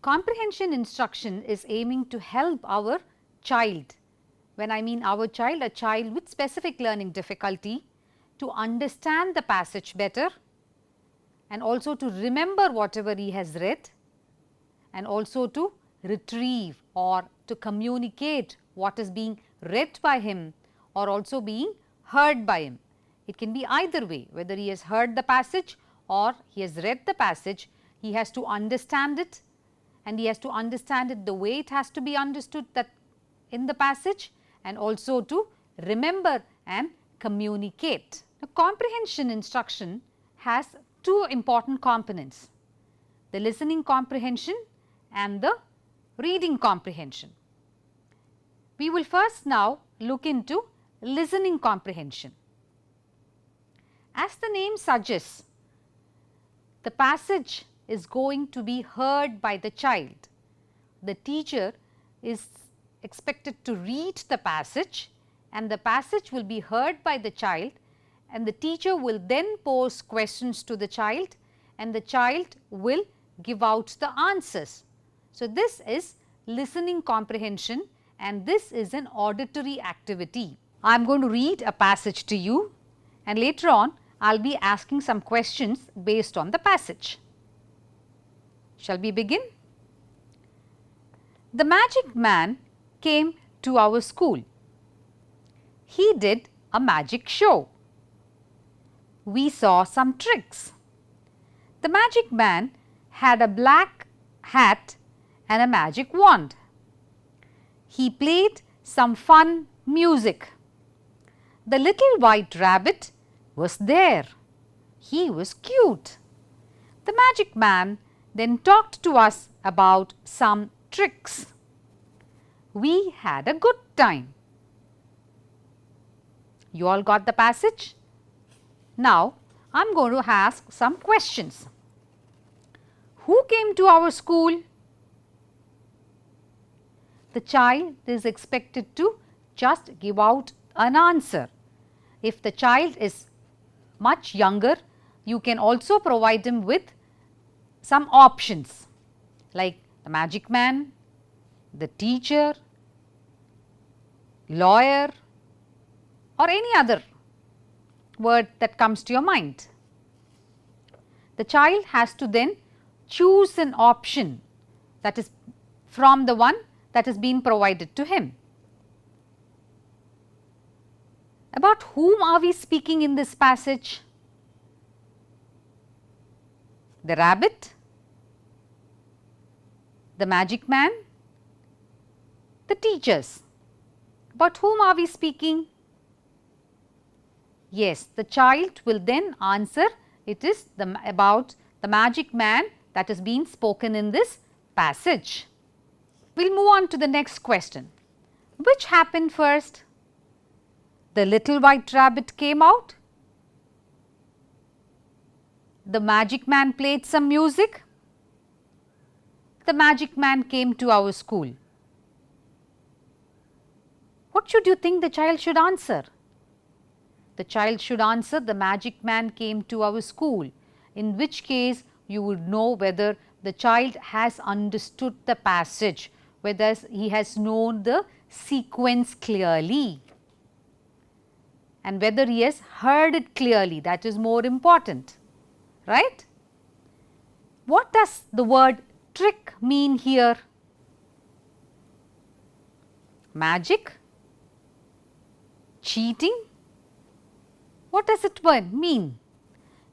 Comprehension instruction is aiming to help our child. When I mean our child, a child with specific learning difficulty, to understand the passage better and also to remember whatever he has read and also to retrieve or to communicate what is being read by him or also being heard by him. It can be either way, whether he has heard the passage or he has read the passage, he has to understand it and he has to understand it the way it has to be understood that in the passage and also to remember and communicate. Now, comprehension instruction has two important components, the listening comprehension and the reading comprehension. We will first now look into listening comprehension. As the name suggests, the passage is going to be heard by the child. The teacher is expected to read the passage and the passage will be heard by the child and the teacher will then pose questions to the child and the child will give out the answers. So, this is listening comprehension and this is an auditory activity. I am going to read a passage to you and later on I will be asking some questions based on the passage. Shall we begin? The magic man came to our school. He did a magic show. We saw some tricks. The magic man had a black hat and a magic wand. He played some fun music. The little white rabbit was there. He was cute. The magic man then talked to us about some tricks. We had a good time. You all got the passage? Now, I am going to ask some questions. Who came to our school? The child is expected to just give out an answer. If the child is much younger, you can also provide him with some options like the magic man, the teacher, lawyer or any other word that comes to your mind. The child has to then choose an option that is from the one that is being provided to him. About whom are we speaking in this passage? The rabbit, the magic man, the teachers. About whom are we speaking? Yes, the child will then answer, it is about the magic man that is being spoken in this passage. We will move on to the next question. Which happened first? The little white rabbit came out, the magic man played some music, the magic man came to our school. What should you think the child should answer? The child should answer the magic man came to our school, in which case you would know whether the child has understood the passage, whether he has known the sequence clearly and whether he has heard it clearly, that is more important, right. What does the word trick mean here? Magic? Cheating? What does it mean?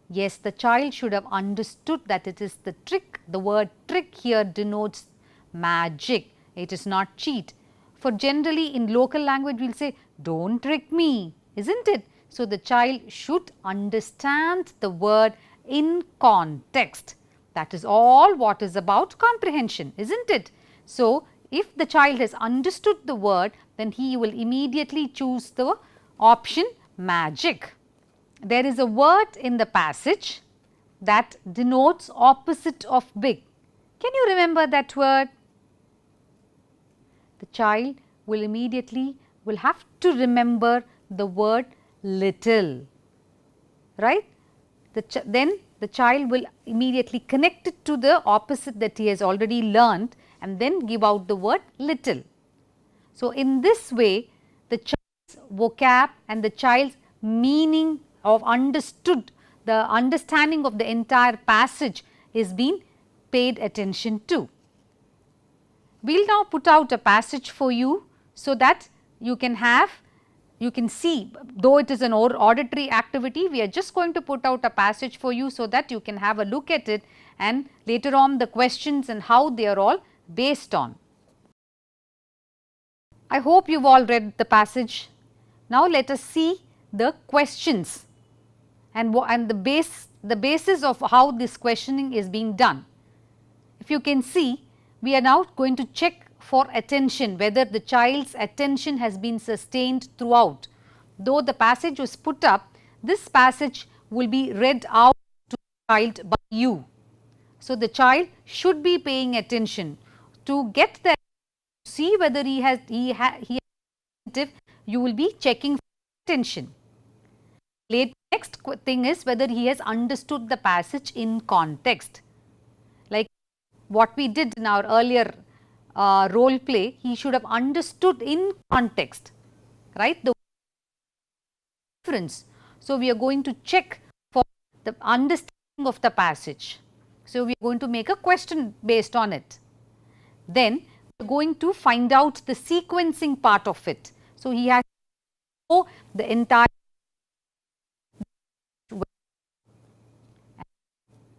Yes, the child should have understood that it is the trick. The word trick here denotes magic, it is not cheat. For generally in local language we will say, don't trick me, isn't it? So, the child should understand the word in context. That is all what is about comprehension, isn't it? So, if the child has understood the word, then he will immediately choose the option magic. There is a word in the passage that denotes opposite of big. Can you remember that word? The child will have to remember the word little, right. Then the child will immediately connect it to the opposite that he has already learned and then give out the word little. So, in this way the child's vocab and the child's meaning of the understanding of the entire passage is being paid attention to. We will now put out a passage for you, so that you can see, though it is an auditory activity, we are just going to put out a passage for you, so that you can have a look at it and later on the questions and how they are all based on. I hope you have all read the passage. Now, let us see the questions and the basis of how this questioning is being done. If you can see, we are now going to check for attention, whether the child's attention has been sustained throughout. Though the passage was put up, this passage will be read out to the child by you. So, the child should be paying attention. To get the see whether he has you will be checking for attention. Next thing is whether he has understood the passage in context. Like what we did in our earlier role play, he should have understood in context, right, the difference. So, we are going to check for the understanding of the passage. So, we are going to make a question based on it. Then we are going to find out the sequencing part of it. So, he has to know the entire.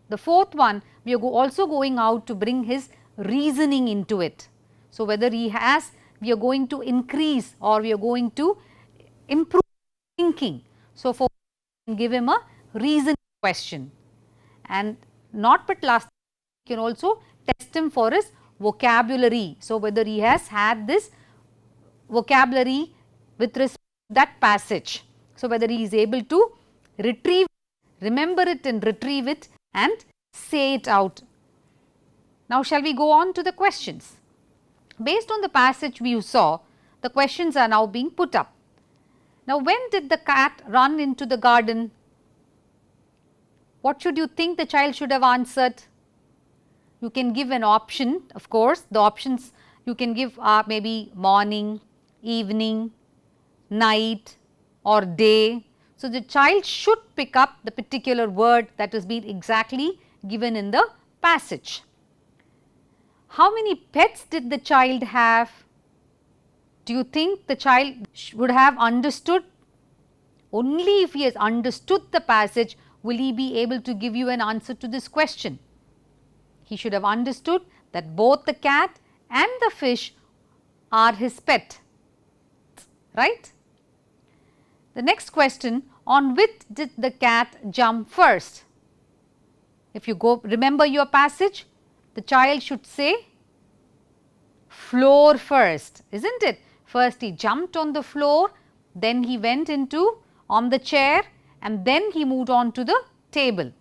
The fourth one, we are also going out to bring his reasoning into it. So, whether we are going to increase or we are going to improve thinking. So, for give him a reasoning question, and not but last, you can also test him for his vocabulary. So, whether he has had this vocabulary with respect to that passage. So, whether he is able to remember it and retrieve it and say it out. Now, shall we go on to the questions? Based on the passage we saw, the questions are now being put up. Now, when did the cat run into the garden? What should you think the child should have answered? You can give an option, of course. The options you can give are maybe morning, evening, night or day. So, the child should pick up the particular word that has been exactly given in the passage. How many pets did the child have? Do you think the child would have understood? Only if he has understood the passage will he be able to give you an answer to this question. He should have understood that both the cat and the fish are his pet, right? The next question, on which did the cat jump first? If you remember your passage, the child should say floor first, isn't it? First he jumped on the floor, then he went on the chair, and then he moved on to the table.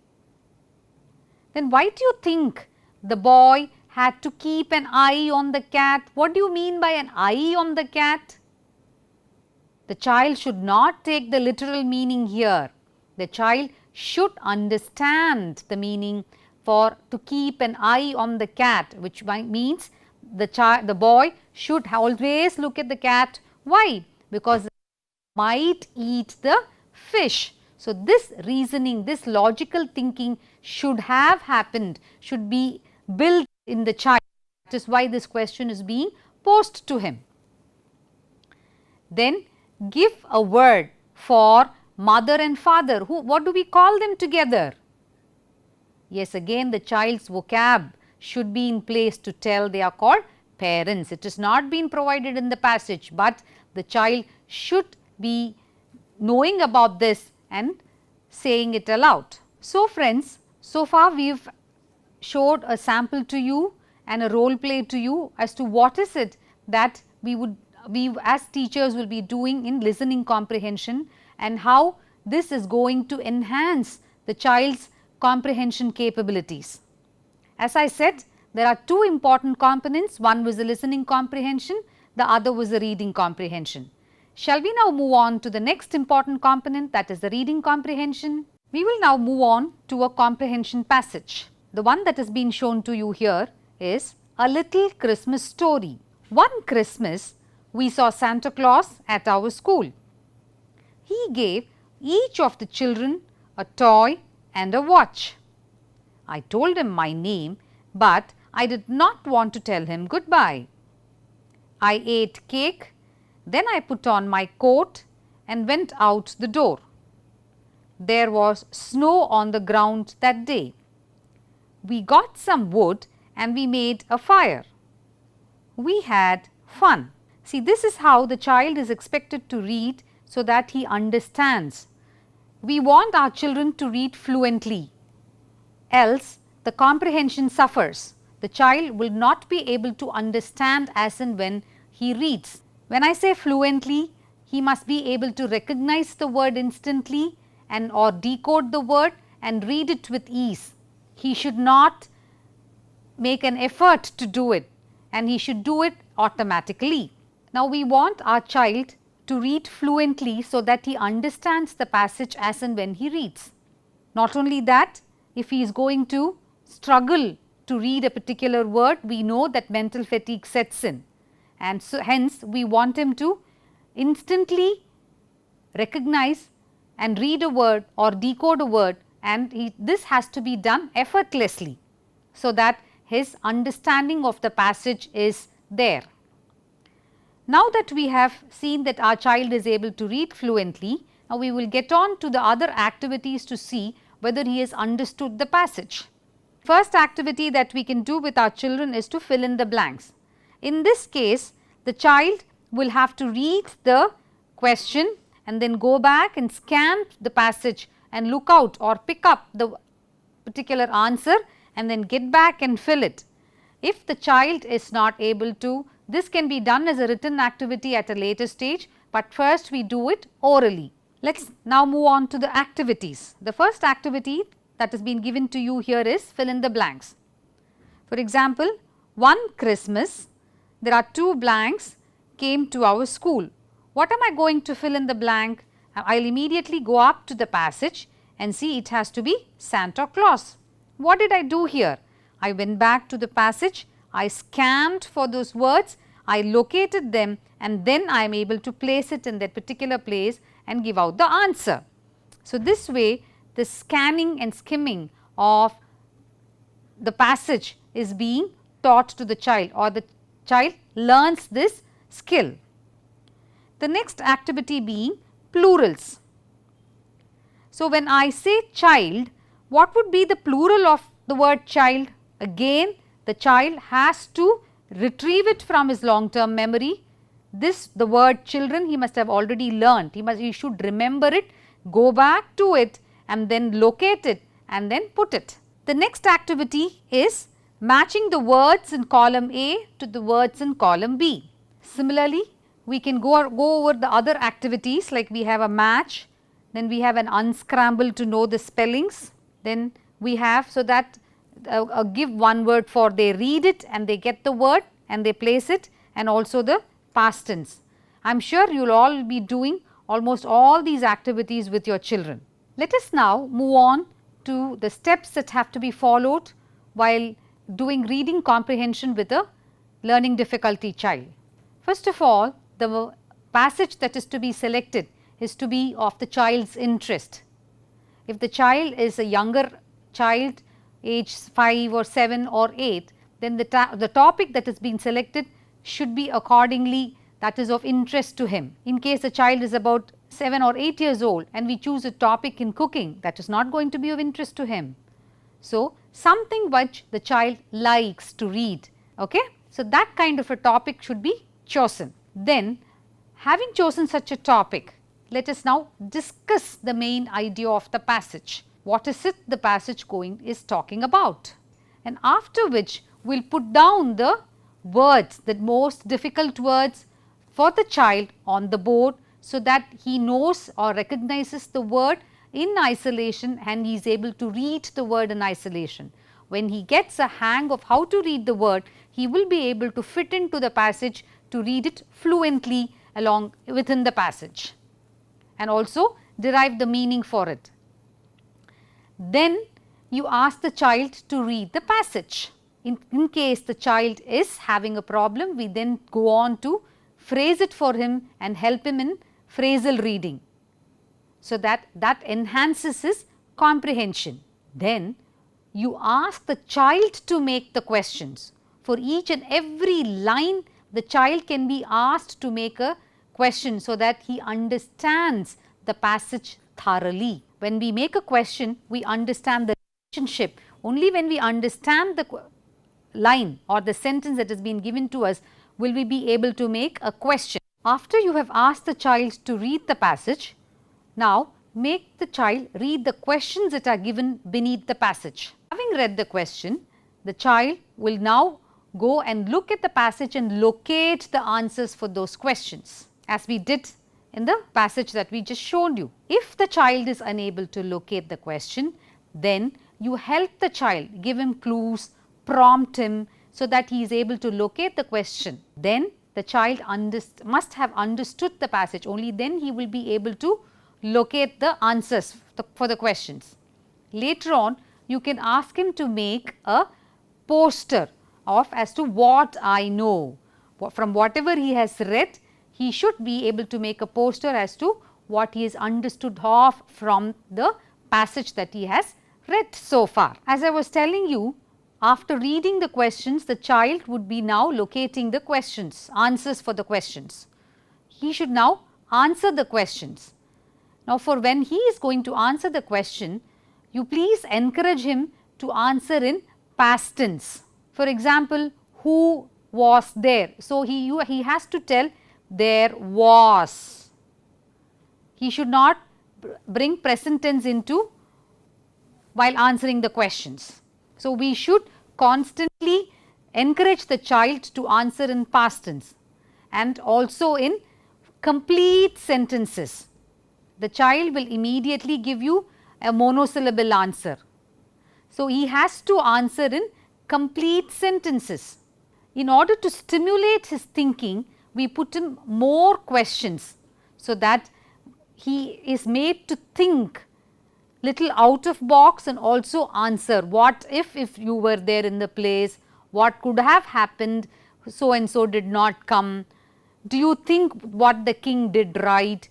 Then why do you think the boy had to keep an eye on the cat? What do you mean by an eye on the cat? The child should not take the literal meaning here. The child should understand the meaning to keep an eye on the cat, which means the boy should always look at the cat. Why? Because it might eat the fish. So, this reasoning, this logical thinking should have happened, should be built in the child. That is why this question is being posed to him. Then give a word for mother and father. What do we call them together? Yes, again the child's vocab should be in place to tell they are called parents. It is not been provided in the passage, but the child should be knowing about this and saying it aloud. So, friends, so far we have showed a sample to you and a role play to you as to what is it that we as teachers will be doing in listening comprehension, and how this is going to enhance the child's comprehension capabilities. As I said, there are two important components, one was the listening comprehension, the other was the reading comprehension. Shall we now move on to the next important component, that is the reading comprehension? We will now move on to a comprehension passage. The one that has been shown to you here is A Little Christmas Story. One Christmas, we saw Santa Claus at our school. He gave each of the children a toy and a watch. I told him my name, but I did not want to tell him goodbye. I ate cake, then I put on my coat and went out the door. There was snow on the ground that day. We got some wood and we made a fire. We had fun. See, this is how the child is expected to read so that he understands. We want our children to read fluently, else the comprehension suffers. The child will not be able to understand as and when he reads. When I say fluently, he must be able to recognize the word instantly and or decode the word and read it with ease. He should not make an effort to do it, and he should do it automatically. Now, we want our child to read fluently so that he understands the passage as and when he reads. Not only that, if he is going to struggle to read a particular word, we know that mental fatigue sets in, and so hence we want him to instantly recognize and read a word or decode a word, and this has to be done effortlessly, so that his understanding of the passage is there. Now that we have seen that our child is able to read fluently, now we will get on to the other activities to see whether he has understood the passage. First activity that we can do with our children is to fill in the blanks. In this case, the child will have to read the question and then go back and scan the passage and look out or pick up the particular answer and then get back and fill it. If the child is not able to, this can be done as a written activity at a later stage, but first we do it orally. Let us now move on to the activities. The first activity that has been given to you here is fill in the blanks. For example, one Christmas, there are two blanks came to our school. What am I going to fill in the blank? I will immediately go up to the passage and see it has to be Santa Claus. What did I do here? I went back to the passage, I scanned for those words, I located them, and then I am able to place it in that particular place and give out the answer. So, this way the scanning and skimming of the passage is being taught to the child, or the child learns this skill. The next activity being plurals. So, when I say child, what would be the plural of the word child? Again, the child has to retrieve it from his long term memory. This, the word children, he must have already learned. He should remember it, go back to it and then locate it and then put it. The next activity is matching the words in column A to the words in column B. Similarly, we can go over the other activities, like we have a match, then we have an unscramble to know the spellings, then we have so that give one word for they read it and they get the word and they place it, and also the past tense. I am sure you will all be doing almost all these activities with your children. Let us now move on to the steps that have to be followed while doing reading comprehension with a learning difficulty child. First of all, the passage that is to be selected is to be of the child's interest. If the child is a younger child, age 5 or 7 or 8, then the topic that is being selected should be accordingly that is of interest to him. In case the child is about 7 or 8 years old and we choose a topic in cooking, that is not going to be of interest to him. So, something which the child likes to read. Okay? So, that kind of a topic should be chosen. Then, having chosen such a topic, let us now discuss the main idea of the passage. What is it the passage is talking about? And after which we will put down the words, the most difficult words for the child on the board, so that he knows or recognizes the word in isolation and he is able to read the word in isolation. When he gets a hang of how to read the word, he will be able to fit into the passage to read it fluently along within the passage and also derive the meaning for it. Then you ask the child to read the passage. In case the child is having a problem, we then go on to phrase it for him and help him in phrasal reading. So that enhances his comprehension. Then you ask the child to make the questions. For each and every line, the child can be asked to make a question so that he understands the passage thoroughly. When we make a question, we understand the relationship. Only when we understand the line or the sentence that has been given to us will we be able to make a question. After you have asked the child to read the passage, now make the child read the questions that are given beneath the passage. Having read the question, the child will now go and look at the passage and locate the answers for those questions, as we did in the passage that we just showed you. If the child is unable to locate the question, then you help the child, give him clues, prompt him so that he is able to locate the question. Then the child must have understood the passage, only then he will be able to locate the answers for the questions. Later on, you can ask him to make a poster of as to what I know. From whatever he has read, he should be able to make a poster as to what he has understood of from the passage that he has read so far. As I was telling you, after reading the questions, the child would be now locating the questions, answers for the questions. He should now answer the questions. Now, for when he is going to answer the question, you please encourage him to answer in past tense. For example, who was there? So, he has to tell there was. He should not bring present tense into while answering the questions. So, we should constantly encourage the child to answer in past tense and also in complete sentences. The child will immediately give you a monosyllable answer. So, he has to answer in complete sentences. In order to stimulate his thinking, we put him more questions so that he is made to think little out of box and also answer what if you were there in the place, what could have happened, so and so did not come, do you think what the king did right,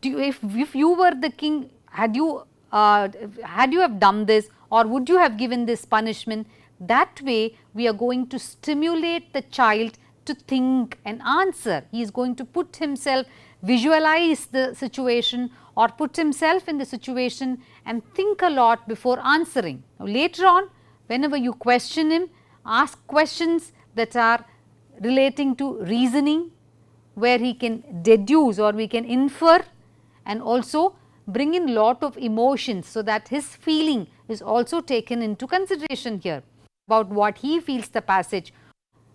do you, if you were the king, had you have done this or would you have given this punishment. That way we are going to stimulate the child to think and answer. He is going to put himself, visualize the situation or put himself in the situation and think a lot before answering. Now, later on, whenever you question him, ask questions that are relating to reasoning, where he can deduce or we can infer, and also bring in lot of emotions so that his feeling is also taken into consideration here about what he feels the passage,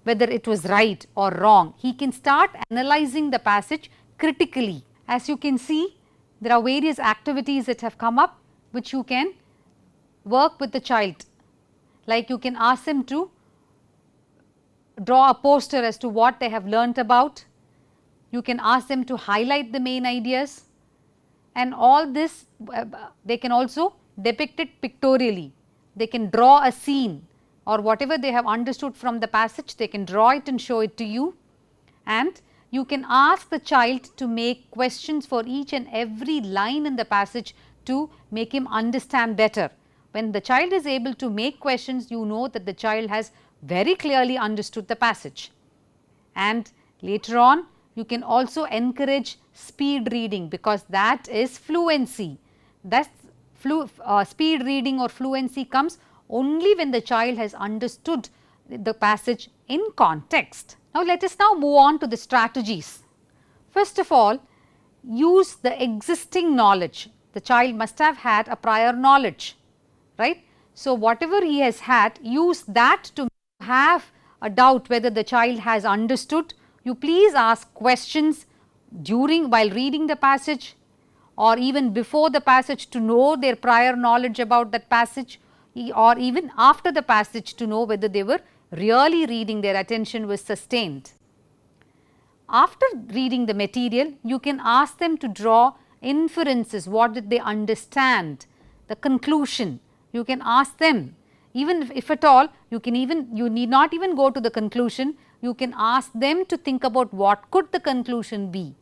whether it was right or wrong. He can start analyzing the passage critically. As you can see, there are various activities that have come up which you can work with the child, like you can ask them to draw a poster as to what they have learnt about, you can ask them to highlight the main ideas, and all this they can also depict it pictorially. They can draw a scene or whatever they have understood from the passage, they can draw it and show it to you, and you can ask the child to make questions for each and every line in the passage to make him understand better. When the child is able to make questions, you know that the child has very clearly understood the passage. And later on, you can also encourage speed reading, because that is fluency. That speed reading or fluency comes only when the child has understood the passage in context. Now, let us now move on to the strategies. First of all, use the existing knowledge. The child must have had a prior knowledge, right. So, whatever he has had, use that to have a doubt whether the child has understood. You please ask questions while reading the passage or even before the passage to know their prior knowledge about that passage, or even after the passage to know whether they were really reading, their attention was sustained. After reading the material, you can ask them to draw inferences, what did they understand the conclusion. You can ask them, even if at all you need not even go to the conclusion, you can ask them to think about what could the conclusion be.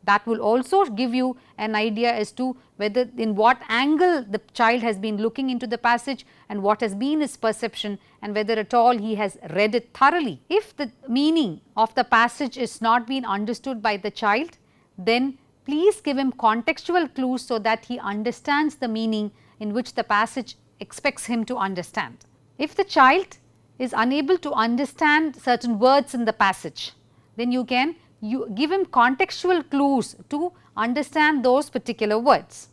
That will also give you an idea as to whether in what angle the child has been looking into the passage and what has been his perception, and whether at all he has read it thoroughly. If the meaning of the passage is not being understood by the child, then please give him contextual clues so that he understands the meaning in which the passage expects him to understand. If the child is unable to understand certain words in the passage, then you give him contextual clues to understand those particular words.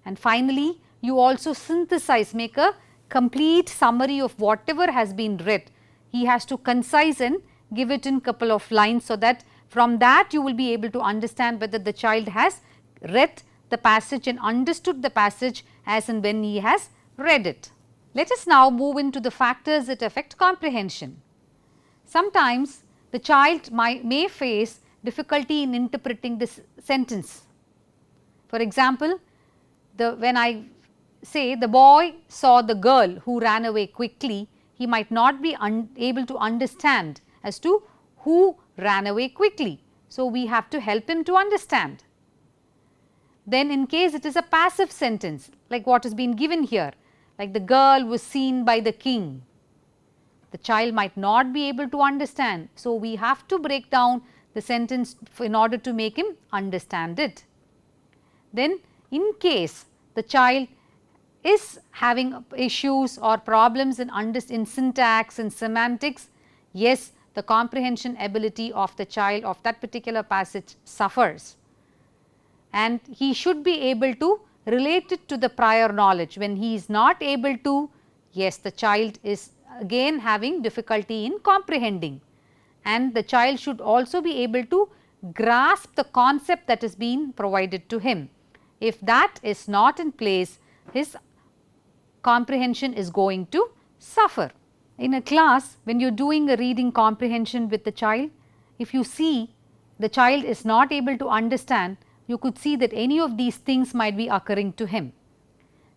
And finally, you also synthesize, make a complete summary of whatever has been read. He has to concise and give it in couple of lines, so that from that you will be able to understand whether the child has read the passage and understood the passage as and when he has read it. Let us now move into the factors that affect comprehension. Sometimes the child may face difficulty in interpreting this sentence. For example, when I say the boy saw the girl who ran away quickly, he might not be able to understand as to who ran away quickly. So, we have to help him to understand. Then in case it is a passive sentence, like what has been given here, like the girl was seen by the king, the child might not be able to understand. So, we have to break down the sentence in order to make him understand it. Then in case the child is having issues or problems in syntax and semantics, yes, the comprehension ability of the child of that particular passage suffers, and he should be able to relate it to the prior knowledge. When he is not able to, yes, the child is again having difficulty in comprehending, and the child should also be able to grasp the concept that is being provided to him. If that is not in place, his comprehension is going to suffer. In a class, when you are doing a reading comprehension with the child, if you see the child is not able to understand, you could see that any of these things might be occurring to him.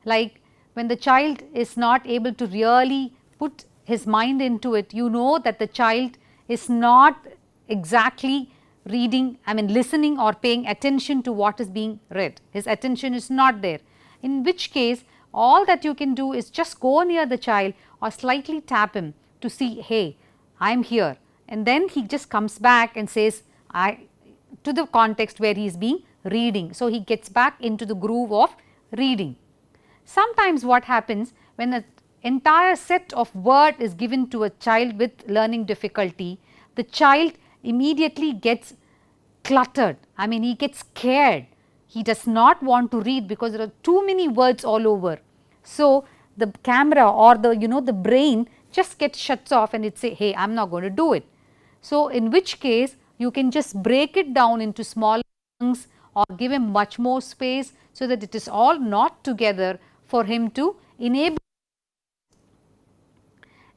Like when the child is not able to really put his mind into it, you know that the child is not exactly listening or paying attention to what is being read. His attention is not there, in which case all that you can do is just go near the child or slightly tap him to see, hey, I am here, and then he just comes back and says to the context where he is being reading. So, he gets back into the groove of reading. Sometimes what happens when an entire set of word is given to a child with learning difficulty, the child immediately gets cluttered. He gets scared. He does not want to read because there are too many words all over. So, the camera or the brain just gets shuts off and it say, hey, I am not going to do it. So, in which case you can just break it down into small chunks or give him much more space, so that it is all not together for him to enable.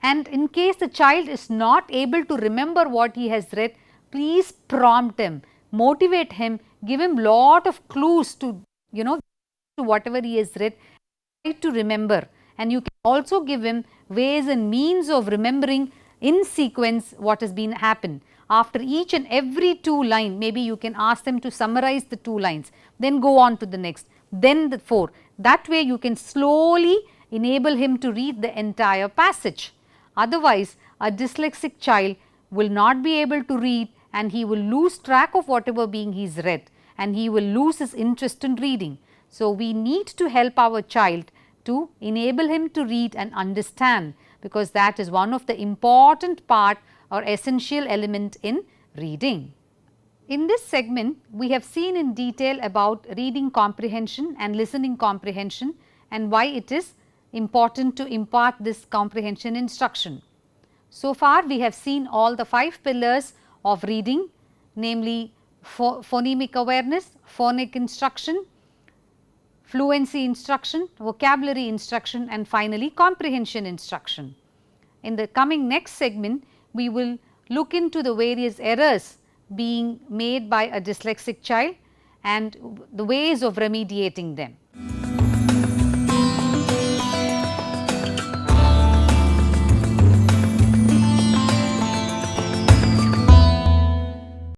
And in case the child is not able to remember what he has read, please prompt him, motivate him, give him lot of clues to to whatever he has read, try to remember. And you can also give him ways and means of remembering in sequence what has been happened. After each and every 2 lines, maybe you can ask them to summarize the 2 lines, then go on to the next, then the 4. That way you can slowly enable him to read the entire passage. Otherwise, a dyslexic child will not be able to read, and he will lose track of whatever being he is read, and he will lose his interest in reading. So, we need to help our child to enable him to read and understand, because that is one of the important part or essential element in reading. In this segment, we have seen in detail about reading comprehension and listening comprehension, and why it is important to impart this comprehension instruction. So far, we have seen all the 5 pillars of reading, namely phonemic awareness, phonic instruction, fluency instruction, vocabulary instruction, and finally comprehension instruction. In the coming next segment, we will look into the various errors being made by a dyslexic child and the ways of remediating them.